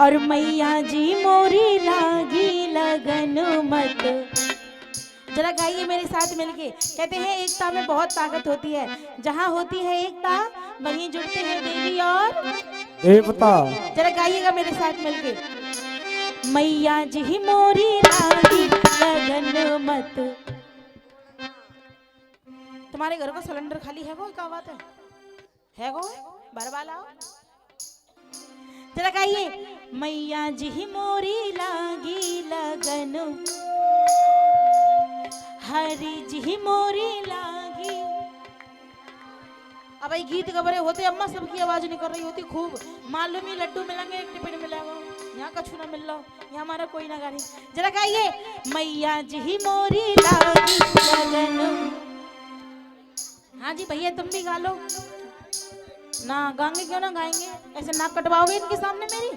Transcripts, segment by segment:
और मैया जी मोरी लागी लगन मत। जरा गाइए मेरे साथ मिलके। कहते हैं एकता में बहुत ताकत होती है, जहाँ होती है एकता वहीं जुड़ते हैं देवी और देवता। जरा गाइएगा मेरे साथ मिलके। मैया जी मोरी लागी लगन मत। तुम्हारे घर का सिलेंडर खाली है वो क्या बात है वो भरवा लाओ। जरा गाइए मैया जी मोरी लागी लगन हरी जी मोरी लागी। अब ये गीत गबरे होते अम्मा सबकी आवाज निकल रही होती खूब। मालूम ही लड्डू मिलेंगे एक टिफिन मिलेगा, यहाँ कछु ना मिल रहा, यहाँ हमारा कोई ना गाड़ी। जरा गाइए मैया जी मोरी लागी लगन। हाँ जी भैया तुम भी गा लो ना, गाएंगे क्यों ना गाएंगे, ऐसे नाक कटवाओगे इनके सामने मेरी।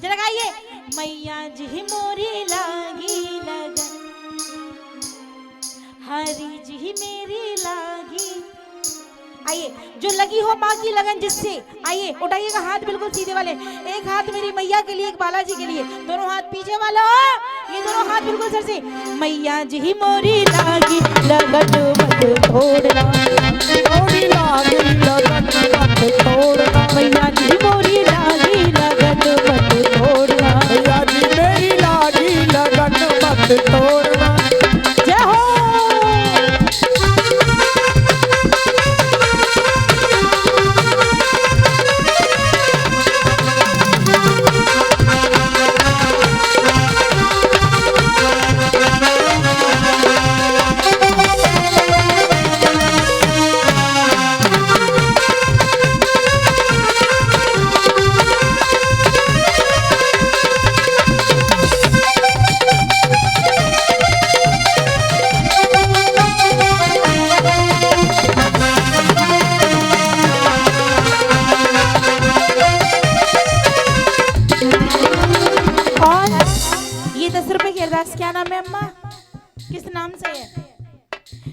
जरा गाइए मैया जी मोरी लागी लगन हरी जी मेरी लागी। आइए जो लगी हो माँ की लगन जिससे, आइए उठाइएगा हाथ बिल्कुल सीधे वाले। एक हाथ मेरी मैया के लिए, एक बालाजी के लिए, दोनों हाथ पीछे वाला, ये दोनों हाथ बिल्कुल सर से। मैया जी मोरी लागी लगन मत छोड़ना, मोरी लागी लगन मत छोड़ना, मैया जी मोरी लागी लगन मत छोड़ना, मैया जी मेरी लागी लगन मत तोड़ना। जय हो। ये 10 रुपए की अरदास क्या नाम है अम्मा, किस नाम से है?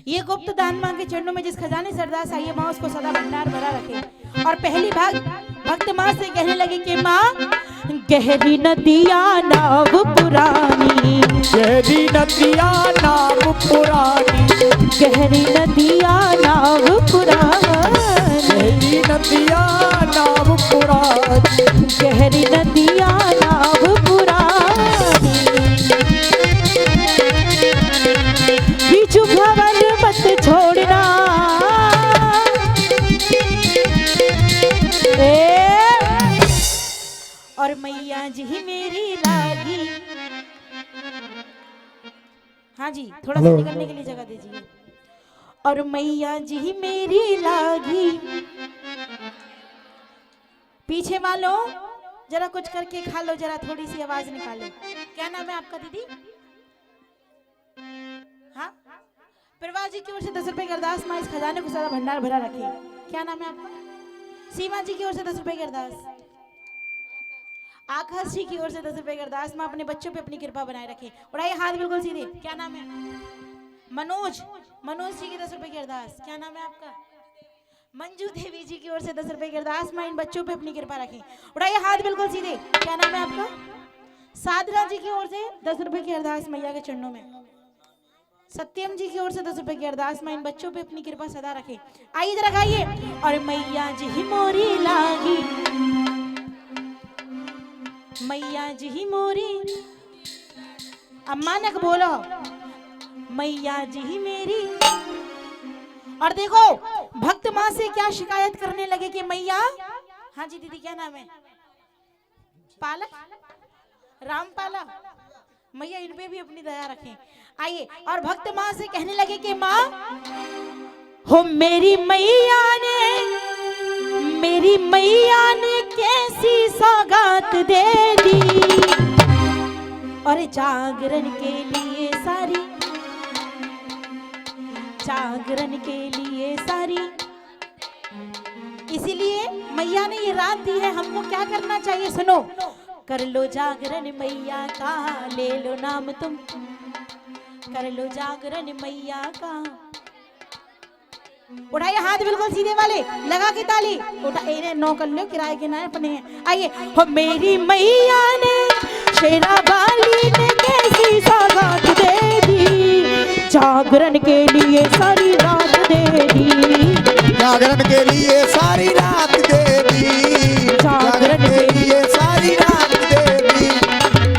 ये गुप्त दान मां के चरणों में जिस खजाने से अरदास आई है माँ उसको सदा भंडार भरा रखे। और पहली भक्त माँ से कहने लगी कि माँ गहरी नदिया नाव पुरानी, गहरी नदिया नाव पुरानी, गहरी नदिया नाव पुरानी, गहरी नदिया नाव पुरानी, गहरी नदिया नाव पुरानी, बीच भवन मत छोड़ना। और मैया जी मेरी लागी। हाँ जी थोड़ा सा निकलने के लिए जगह दीजिए। और मैया जी मेरी लागी। पीछे वालों जरा कुछ करके खा लो, जरा थोड़ी सी आवाज निकालो। क्या नाम है आपका दीदी? हाँ प्रभा जी की ओर से 10 रुपए की अरदास माँ इस खजाने को सदा भंडार भरा रखे। क्या नाम है आपका? सीमा जी की ओर से 10 रुपए की अरदास। आकाश जी की ओर से 10 रुपए की अरदास माँ अपने बच्चों पे अपनी कृपा बनाए रखे। उड़ाइए हाथ बिल्कुल सीधे। क्या नाम है? मनोज, मनोज जी की 10 रुपए की अरदास। क्या नाम है आपका? मंजू देवी जी की ओर से 10 रुपए की अरदास माँ इन बच्चों पे अपनी कृपा रखें। उड़ाइए हाथ बिल्कुल सीधे। क्या नाम है आपका? साधना जी की ओर से 10 रुपए की अरदास मैया के चरणों में। सत्यम जी की ओर से 10 रुपए की अरदास माँ इन बच्चों पे अपनी कृपा सदा रखे। आइए जरा गाइए। और मैया जी मोरी लागी, मैया जी मोरी। अम्मा ने बोलो मैया जी मेरी। और देखो भक्त माँ से क्या शिकायत करने लगे कि मैया। हाँ जी दीदी क्या नाम है? पालक, रामपाला। मैया इन पे भी अपनी दया रखें। आइए और भक्त माँ से कहने लगे कि माँ हो मेरी मैया ने कैसी सौगात दे दी। और जागरण के लिए सारी, जागरण के लिए सारी। इसीलिए मैया ने ये रात दी है, हमको क्या करना चाहिए सुनो। कर लो जागरण मैया का, ले लो नाम तुम, कर लो जागरण मैया का। उठाइए हाथ बिल्कुल सीधे वाले, लगा के ताली। उठा इन्हें नो कर लो, किराए के ना अपने हैं। आइए। हो मेरी मैया ने शेरा वाली ने कैसी सौगात दे दी, जागरण के लिए सारी रात दे दी, जागरण के लिए सारी रात दे दी, जागरण के लिए सारी रात दे दी।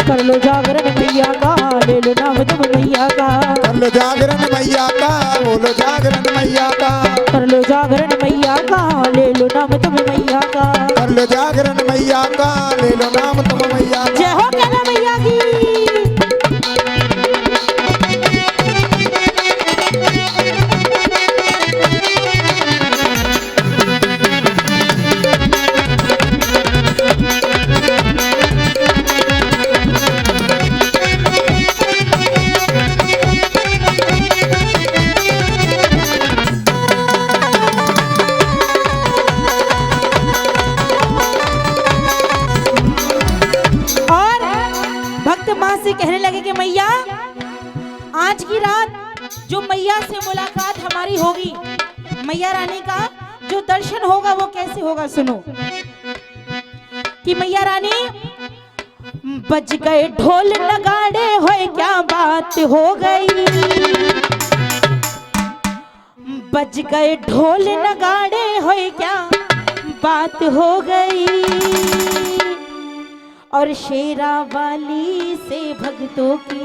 कर लो जागरण मैया का, ले लो नाम तुम मैया का, कर लो जागरण मैया का, बोलो जागरण मैया का, कर लो जागरण मैया का, ले लो नाम तुम मैया का, कर लो जागरण मैया का, ले लो नाम तुम मैया का। जय हो कहना मैया की। माँ से कहने लगे कि मैया आज की रात जो मैया से मुलाकात हमारी होगी, मैया रानी का जो दर्शन होगा वो कैसे होगा, सुनो कि मैया रानी बज गए ढोल नगाड़े होए क्या बात हो गई, बज गए ढोल नगाड़े होए क्या बात हो गई, और शेरा वाली से भक्तों की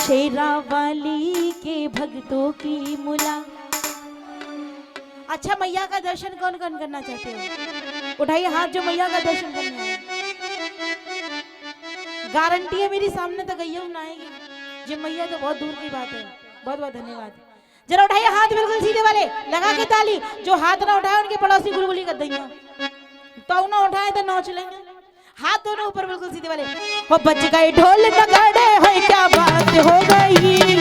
शेरा वाली के भक्तों की मुला। अच्छा मैया का दर्शन कौन कौन करना चाहते हो? उठाइए हाथ जो मैया का दर्शन करना है। गारंटी है मेरी सामने तो गई ना आएगी, जी मैया तो बहुत दूर की बात है। बहुत बहुत धन्यवाद। जरा उठाइए हाथ बिल्कुल सीधे वाले, लगा के ताली। जो हाथ ना उठाए उनके पड़ोसी गुलगुली कर देंगे, तो ना उठाए तो नौ चलेंगे। हाथ दोनों ऊपर बिल्कुल सीधे वाले। वो बज गए ढोल नगाड़े है क्या बात हो गई,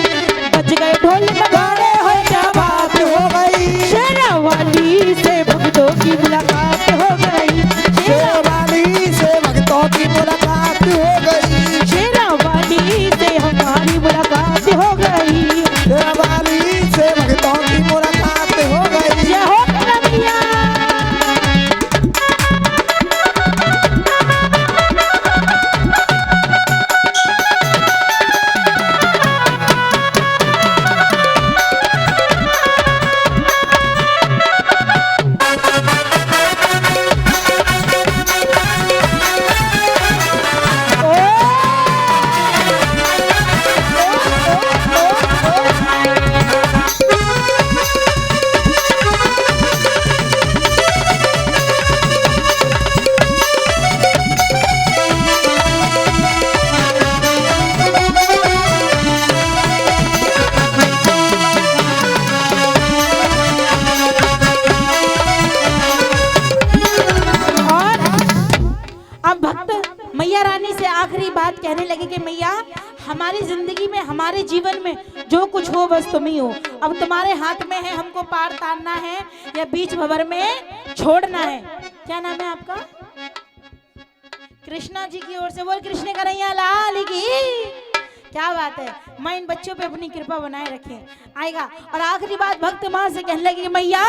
बज गए ढोल नगाड़े है क्या बात हो गई, शेरा वाली से भक्तों की मुलाकात हो गई, शेरा वाली से भक्तों की मुलाकात हो गई, शेरा वाली से हमारी मुलाकात हो गई, शेरा वाली से भक्तों की मुलाकात हो गई। जय हो कन्हैया। मैया रानी से आखिरी बात कहने लगे कि मैया हमारी जिंदगी में, हमारे जीवन में जो कुछ हो बस तुम ही हो। अब तुम्हारे हाथ में है, हमको पार तारना है या बीच भंवर में छोड़ना है। क्या नाम है आपका? कृष्णा जी की ओर से बोल कृष्ण कन्हैया लाल की। क्या बात है। मैं इन बच्चों पे अपनी कृपा बनाए रखे आएगा। और आखिरी बात भक्त माँ से कहने लगी मैया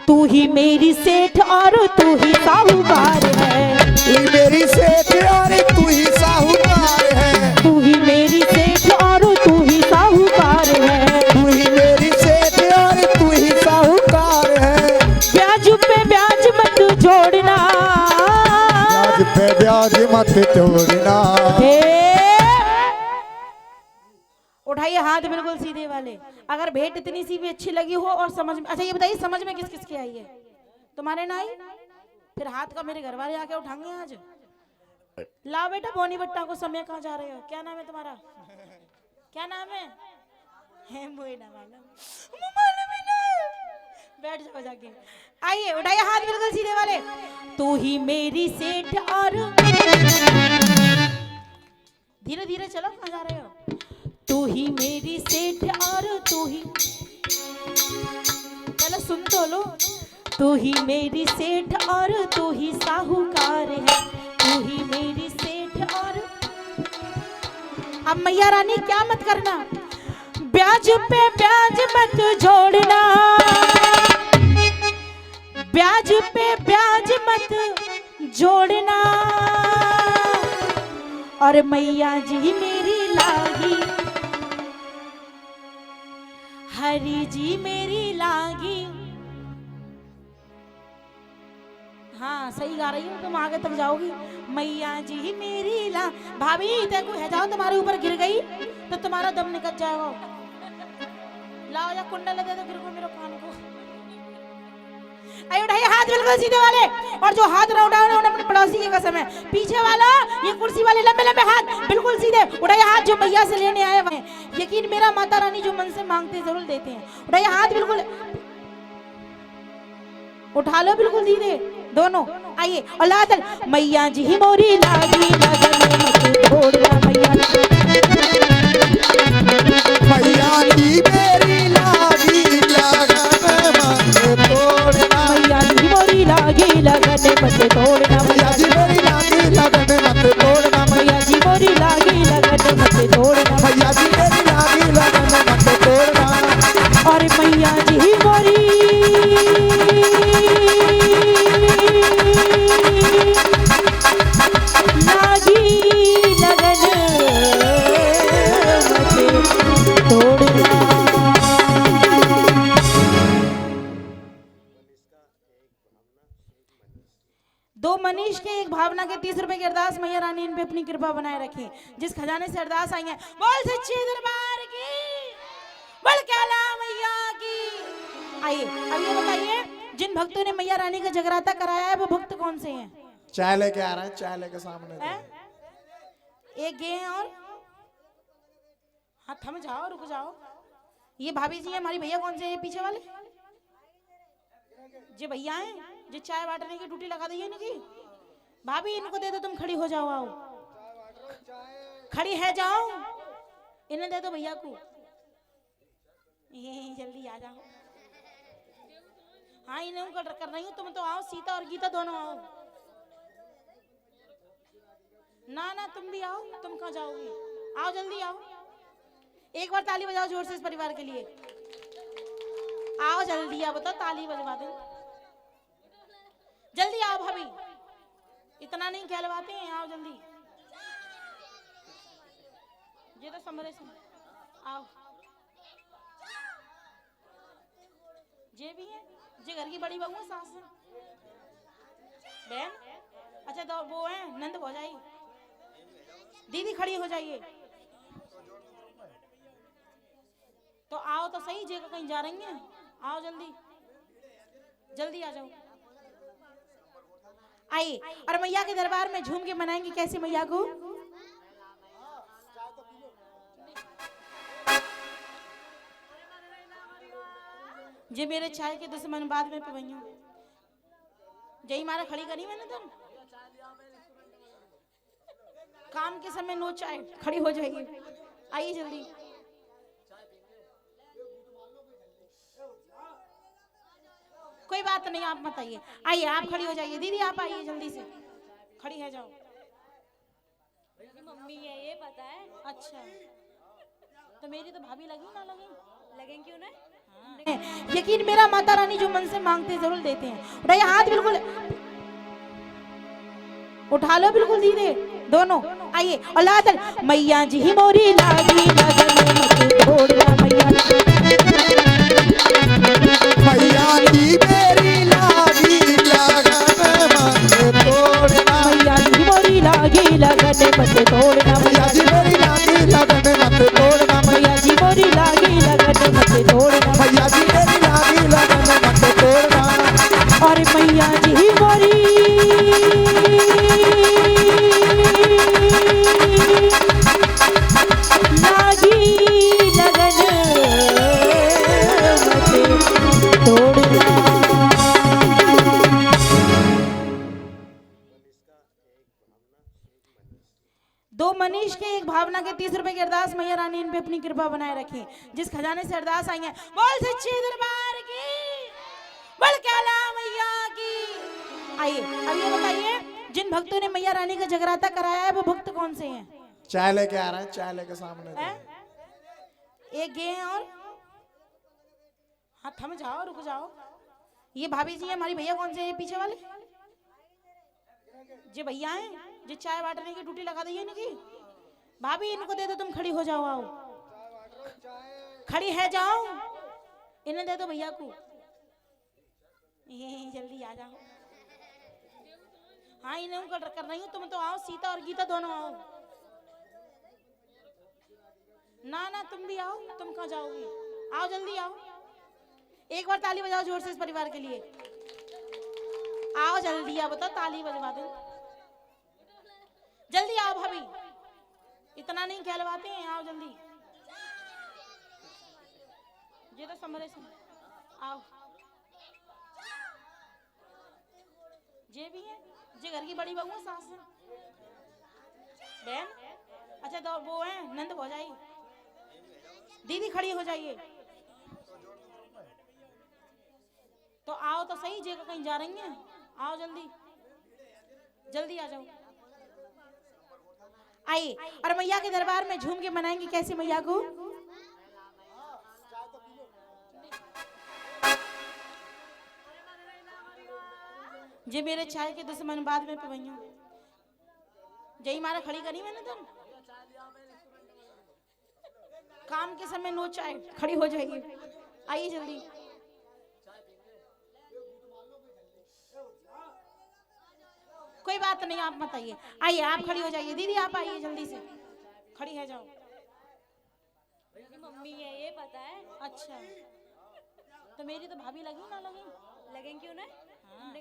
तू ही मेरी सेठ और तू ही साहूकार है, तू मेरी सेठ और तू ही साहूकार है, तू ही मेरी सेठ और तू ही साहूकार है, तू ही मेरी सेठ और तू ही साहूकार है, ब्याज पे ब्याज मत जोड़ना, ब्याज पे ब्याज मत जोड़ना। उठाइए हाथ बिल्कुल सीधे वाले। अगर भेंट इतनी सी भी अच्छी लगी हो और समझ में, अच्छा ये बताइए समझ में किस किस की आई है? तुम्हारे ना आई? फिर हाथ का मेरे घर वाले आके उठाएंगे आज। ला बेटा बोनी बट्टा को समय कहाँ जा रहे हो? क्या नाम है तुम्हारा? क्या नाम है? बैठ जाओ जाके। आइए उठाइए हाथ बिल्कुल सीधे वाले। तू ही मेरी सेठ और धीरे धीरे चलो, कहाँ जा रहे हो? तू ही मेरी सेठ और तू ही, चलो सुन तो लो। तू ही मेरी सेठ और तू ही साहूकार है, तू ही मेरी सेठ और। अब मैया रानी क्या मत करना, ब्याज पे ब्याज मत जोड़ना, ब्याज पे ब्याज मत जोड़ना, और मैया जी मेरी लागी, हरी जी मेरी लागी। हाँ सही गा रही हूँ, तुम आगे तक जाओगी। मैया जी मेरी ला, भाभी देखो है जाओ, तुम्हारे ऊपर गिर गई तो तुम्हारा दम निकल जाएगा। लाओ या कुंडल दे दो गिर को मेरे कान को। उठाइए हाथ बिल्कुल सीधे वाले, और जो हाथ ना उठाओ ना अपने पड़ोसी की कसम है। पीछे वाला ये कुर्सी वाले लंबे लंबे हाथ बिल्कुल सीधे उठाइए हाथ, जो मैया से लेने आए हैं। यकीन मेरा माता रानी जो मन से मांगते जरूर देते हैं। उठाइए हाथ बिल्कुल, उठा लो बिल्कुल सीधे दोनों। आइए और लादल मैया जी मोरी लागी लगन मत छोड़ना, मैया मैया जी मेरी लागी लगन मत तोड़ना, मैया जी मोरी लागी लगन मत तोड़ना, मैया जी मेरी लागी लगन मत तोड़ना, मैया जी मोरी लागी लगन मत तोड़ना, मैया जी मेरी लागी लगन मत तोड़ना, और मैया जी मोरी लागी लगन मत तोड़ना। दो मनीष के एक भावना के 30 रुपए की अरदास, मैया रानी इन पे अपनी कृपा बनाए रखे। जिस खजाने से अरदास आई है, बोल सच्चे दरबार की, बोल कैला मैया की। आइए अब ये बताइए, जिन भक्तों ने मैया रानी का जगराता कराया है वो भक्त कौन से हैं? चाय लेके आ रहा है, चाय लेके सामने दे। एक गे हैं और हाँ थम जाओ, रुक जाओ। ये भाभी जी हैं हमारी, भैया कौन से हैं पीछे वाले? जो भैया हैं जो चाय बांटने की ड्यूटी लगा दी है इनकी। भाभी इनको दे दो, तुम खड़ी हो जाओ, आओ खड़ी है जाओ, इन्हें दे दो भैया को, ये जल्दी आ जाओ। हाँ इन्हें कर रही हूँ, तुम तो आओ, सीता और गीता दोनों आओ। ना ना तुम भी आओ, तुम कहाँ जाओगी, आओ जल्दी आओ। एक बार ताली बजाओ जोर से इस परिवार के लिए, आओ जल्दी आओ, बताओ ताली बजवा दो जल्दी आओ। भाभी इतना नहीं कहलवाते हैं, आओ जल्दी। ये तो समरे से आओ, ये भी है, ये घर की बड़ी बहू है, सास है बहन। अच्छा तो वो है नंद हो जाइए, दीदी खड़ी हो जाइए। तो आओ तो सही, जे कहीं जा रही हैं, आओ जल्दी जल्दी आ जाओ। आइए और मैया के दरबार में झूम के मनाएंगे कैसे मैया को। जे मेरे चाय के दुश्मन बाद में पिवैया, जही मारा खड़ी करी मैंने तुम, काम के समय नो चाय, खड़ी हो जाइए। आइए जल्दी, कोई बात नहीं, आप मत आइए। आइए आप खड़ी हो जाइए, दीदी आप आइए जल्दी से, खड़ी है जाओ। मम्मी है ये पता है। अच्छा तो मेरी तो भाभी लगी ना लगी, लगेंगे क्यों ना। हाँ। यकीन मेरा माता रानी जो मन से मांगते जरूर देते हैं। उठाइए हाथ बिल्कुल, उठा लो बिल्कुल सीधे दोनों। आइए और लादल मैया जी मोरी लागी लगन मत छोड़ना, मैया मैया जी मेरी लागी लगन मत तोड़ना, मैया जी मोरी लागी लगन मत तोड़ना, मैया जी मेरी लागी लगन मत तोड़ना, मैया जी मोरी लागी लगन मत तोड़ना, मैया जी मेरी लागी लगन मत तोड़ना, और मैया जी मोरी लागी लगन मत तोड़ना। दो मनीष के एक भावना के 30 रुपए की अरदास, मैया रानी इन पे अपनी कृपा बनाए रखे। जिस खजाने से अरदास आई है, बोल सच्चे दरबार की, बोल कैला मैया की। आइए अब ये बताइए, जिन भक्तों ने मैया रानी का जगराता कराया है वो भक्त कौन से हैं? चाय लेके आ रहा है, चाय लेके सामने दे। एक गे हैं और हाँ थम जाओ रुक जाओ। ये भाभी जी है हमारी। भैया कौन से हैं पीछे वाले? जे भैया हैं जो चाय बांटने की ड्यूटी लगा दी है इनकी। भाभी इनको दे दो, तुम खड़ी हो जाओ। आओ खड़ी है जाओ, इन्हें दे दो भैया को। ये जल्दी आ जाओ। हाँ इन्हें कर रही हूँ, तुम तो आओ। सीता और गीता दोनों आओ। ना ना तुम भी आओ। तुम कहाँ जाओगी? आओ जल्दी आओ। एक बार ताली बजाओ जोर से इस परिवार के लिए। आओ जल्दी आओ। बताओ ताली बजवा दो। जल्दी आओ भाभी, इतना नहीं कहलवाते हैं। आओ जल्दी। ये तो समरे से आओ। ये भी है, ये घर की बड़ी बहू है, सास है बहन। अच्छा तो वो है नंद भौजाई। दीदी खड़ी हो जाइए। तो आओ तो सही। जे कहीं जा रही हैं, आओ जल्दी जल्दी आ जाओ। आइए और मैया के दरबार में झूम के मनाएंगे कैसे मैया को। जे मेरे चाय के दुश्मन बाद में पिवैया। जय मारा खड़ी करी मैंने तो। काम के समय नो चाय, खड़ी हो जाइए। आइए जल्दी। कोई बात नहीं, आप मत आइए। आइए आप खड़ी हो जाइए। दीदी आप आइए जल्दी से, खड़ी है जाओ। मेरी मम्मी है ये पता है। अच्छा तो मेरी तो भाभी लगी ना लगी। लगेंगे क्यों ना? हाँ। हमने